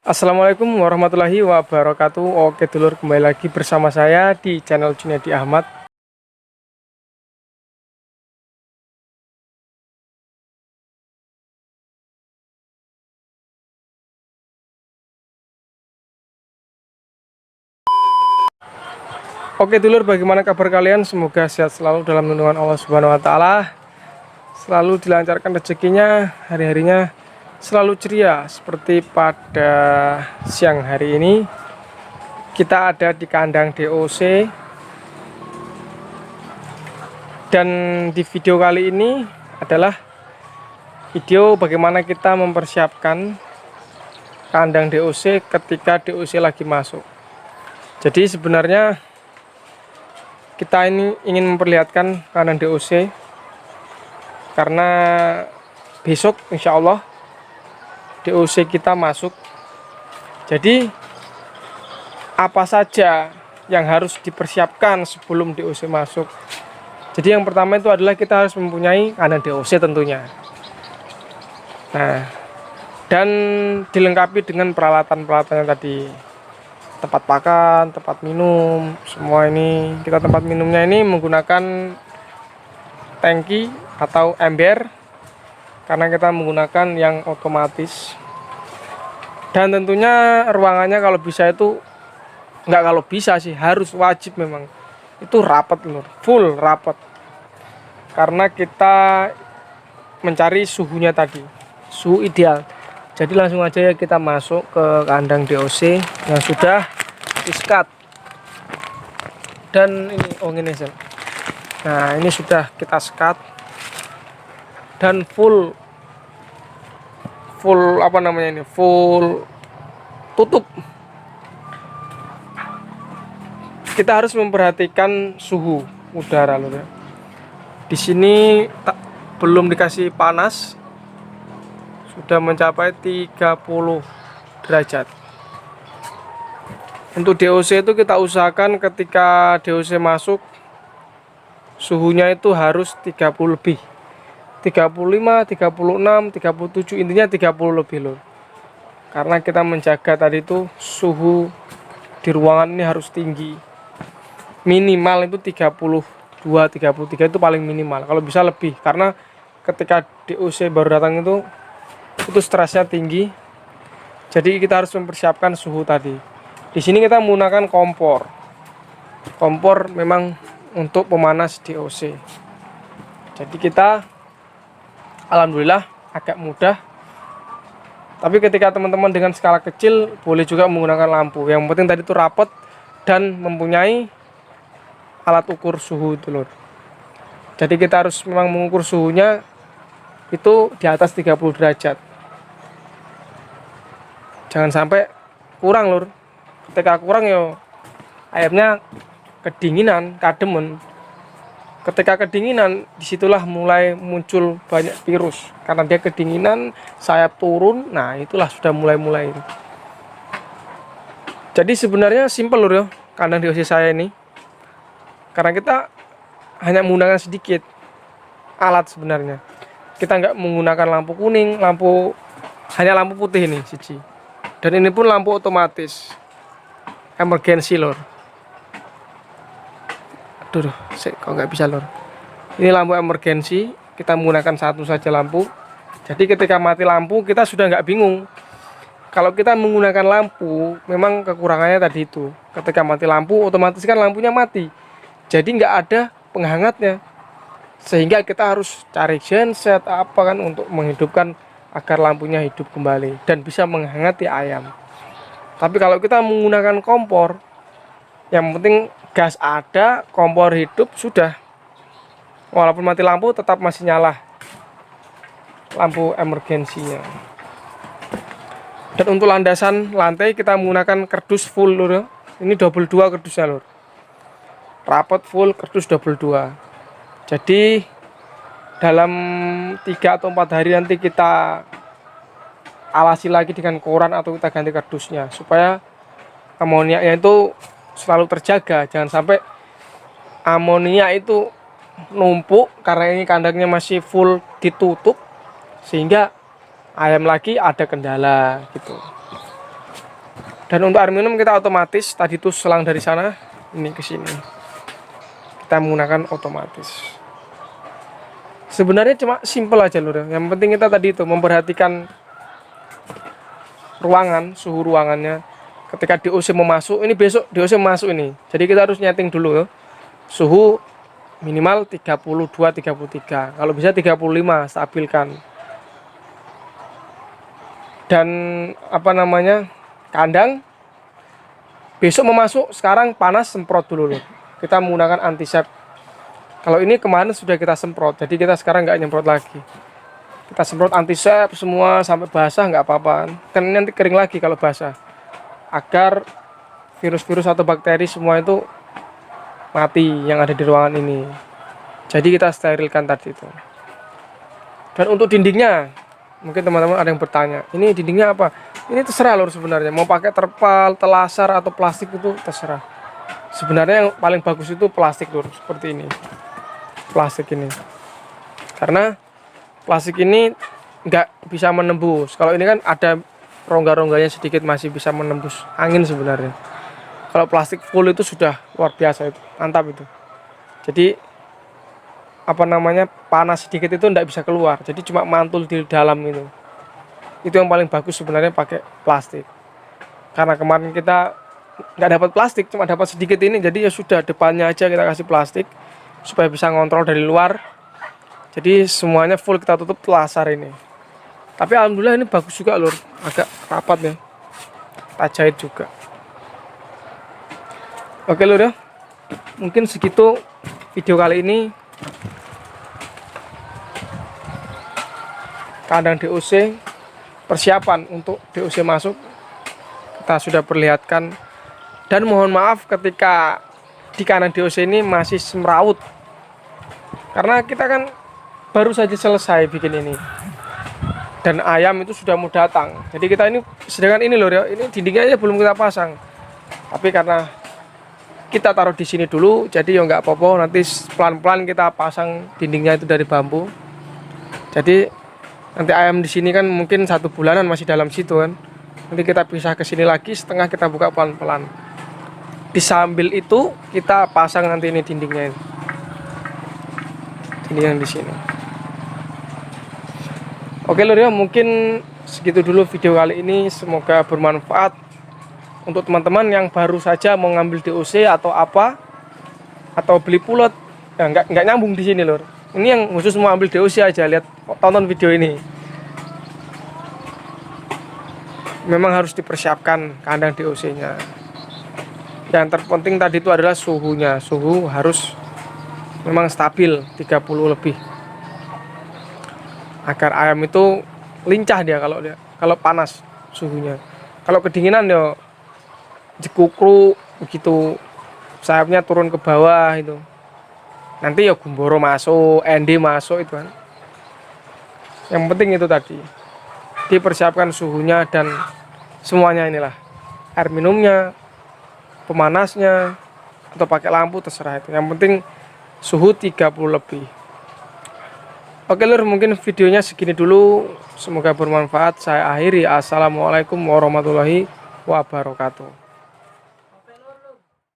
Assalamualaikum warahmatullahi wabarakatuh. Oke dulur, kembali lagi bersama saya di channel Junaidi Ahmad. Oke dulur, bagaimana kabar kalian? Semoga sehat selalu dalam lindungan Allah Subhanahu wa taala. Selalu dilancarkan rezekinya, hari-harinya selalu ceria. Seperti pada siang hari ini kita ada di kandang DOC. Dan di video kali ini adalah video bagaimana kita mempersiapkan kandang DOC ketika DOC lagi masuk. Jadi sebenarnya kita ini ingin memperlihatkan kandang DOC karena besok insya Allah DOC kita masuk. Jadi apa saja yang harus dipersiapkan sebelum DOC masuk? Jadi yang pertama itu adalah kita harus mempunyai kandang DOC tentunya. Nah, dan dilengkapi dengan peralatan-peralatannya tadi. Tempat pakan, tempat minum, semua ini. Kita tempat minumnya ini menggunakan tangki atau ember karena kita menggunakan yang otomatis. Dan tentunya ruangannya kalau bisa itu kalau bisa sih, harus wajib memang itu rapat lur, full rapat, karena kita mencari suhunya tadi, suhu ideal. Jadi langsung aja ya kita masuk ke kandang DOC yang sudah di-skat. Dan ini sel. Nah, ini sudah kita skat dan full apa namanya ini? Full tutup. Kita harus memperhatikan suhu udara loh ya. Di sini belum dikasih panas, sudah mencapai 30 derajat. Untuk DOC itu kita usahakan ketika DOC masuk suhunya itu harus 30 lebih, 35, 36, 37, intinya 30 lebih loh. Karena kita menjaga tadi itu suhu di ruangan ini harus tinggi. Minimal itu 32, 33 itu paling minimal. Kalau bisa lebih, karena ketika DOC baru datang itu stresnya tinggi. Jadi kita harus mempersiapkan suhu tadi. Di sini kita menggunakan kompor. Kompor memang untuk pemanas DOC. Jadi kita alhamdulillah agak mudah. Tapi ketika teman-teman dengan skala kecil boleh juga menggunakan lampu. Yang penting tadi itu rapat dan mempunyai alat ukur suhu itu lur. Jadi kita harus memang mengukur suhunya itu di atas 30 derajat. Jangan sampai kurang lur. Ketika kurang yo ayamnya kedinginan, kademen. Ketika kedinginan disitulah mulai muncul banyak virus. Karena dia kedinginan, sayap turun, nah itulah sudah mulai. Jadi sebenarnya simpel lur ya kandang DOC saya ini. Karena kita hanya menggunakan sedikit alat sebenarnya. Kita nggak menggunakan lampu kuning, hanya lampu putih ini siji. Dan ini pun lampu otomatis emergency lor. Aduh, kok nggak bisa lor. Ini lampu emergency, kita menggunakan satu saja lampu. Jadi ketika mati lampu kita sudah nggak bingung. Kalau kita menggunakan lampu, memang kekurangannya tadi itu. Ketika mati lampu, otomatis kan lampunya mati. Jadi nggak ada penghangatnya. Sehingga kita harus cari genset apa kan untuk menghidupkan agar lampunya hidup kembali dan bisa menghangati ayam. Tapi kalau kita menggunakan kompor, yang penting gas ada, kompor hidup sudah. Walaupun mati lampu tetap masih nyala lampu emergensinya. Dan untuk landasan lantai kita menggunakan kardus full lur. Ini double 2 kardusnya lur. Rapat full kardus double 2. Jadi dalam 3 atau 4 hari nanti kita alasi lagi dengan koran atau kita ganti kardusnya supaya amoniaknya itu selalu terjaga. Jangan sampai amoniak itu numpuk karena ini kandangnya masih full ditutup sehingga ayam lagi ada kendala gitu. Dan untuk air minum kita otomatis, tadi tuh selang dari sana ini ke sini. Kita menggunakan otomatis. Sebenarnya cuma simple aja lur. Yang penting kita tadi itu memperhatikan ruangan, suhu ruangannya. Ketika DOC mau masuk, ini besok DOC masuk ini. Jadi kita harus nyeting dulu ya. Suhu minimal 32 33. Kalau bisa 35 stabilkan. Dan apa namanya? Kandang besok mau masuk, sekarang panas semprot dulu loh. Kita menggunakan antisep. Kalau ini kemarin sudah kita semprot, jadi kita sekarang nggak nyemprot lagi. Kita semprot antisep semua sampai basah nggak apa-apa. Kan nanti kering lagi kalau basah. Agar virus-virus atau bakteri semua itu mati yang ada di ruangan ini. Jadi kita sterilkan tadi itu. Dan untuk dindingnya, mungkin teman-teman ada yang bertanya, ini dindingnya apa? Ini terserah lor sebenarnya, mau pakai terpal, telasar atau plastik itu terserah. Sebenarnya yang paling bagus itu plastik lor, seperti ini. Plastik ini. Karena plastik ini nggak bisa menembus. Kalau ini kan ada rongga-rongganya sedikit, masih bisa menembus angin sebenarnya. Kalau plastik full itu sudah luar biasa, itu mantap itu. Jadi apa namanya, panas sedikit itu nggak bisa keluar, jadi cuma mantul di dalam itu yang paling bagus sebenarnya pakai plastik. Karena kemarin kita nggak dapat plastik, cuma dapat sedikit ini, jadi ya sudah, depannya aja kita kasih plastik supaya bisa ngontrol dari luar. Jadi semuanya full kita tutup telasar ini. Tapi alhamdulillah ini bagus juga lur, agak rapat ya, kita jahit juga. Oke lur ya, mungkin segitu video kali ini. Kandang DOC, persiapan untuk DOC masuk kita sudah perlihatkan. Dan mohon maaf ketika di kandang DOC ini masih semrawut, karena kita kan baru saja selesai bikin ini, dan ayam itu sudah mau datang. Jadi kita ini, sedangkan ini loh ya, ini dindingnya aja belum kita pasang, tapi karena kita taruh di sini dulu, jadi ya nggak apa-apa, nanti pelan-pelan kita pasang dindingnya itu dari bambu. Jadi nanti ayam di sini kan mungkin 1 bulanan masih dalam situ kan. Nanti kita pisah ke sini lagi, setengah kita buka pelan-pelan. Di sambil itu kita pasang nanti ini dindingnya ini. Dinding yang di sini. Oke lur ya, mungkin segitu dulu video kali ini. Semoga bermanfaat untuk teman-teman yang baru saja mau ngambil DOC atau apa, atau beli pulot. Ya, nggak nyambung di sini lur. Ini yang khusus mau ambil DOC aja, lihat, tonton video ini. Memang harus dipersiapkan kandang DOC-nya. Yang terpenting tadi itu adalah suhunya. Suhu harus memang stabil 30 lebih. Agar ayam itu lincah dia kalau panas suhunya. Kalau kedinginan ya jekukruk begitu, sayapnya turun ke bawah itu. Nanti ya gumboro masuk, endi masuk itu kan. Yang penting itu tadi, dipersiapkan suhunya dan semuanya inilah. Air minumnya, pemanasnya, atau pakai lampu terserah itu. Yang penting suhu 30 lebih. Oke lur, mungkin videonya segini dulu. Semoga bermanfaat. Saya akhiri. Assalamualaikum warahmatullahi wabarakatuh.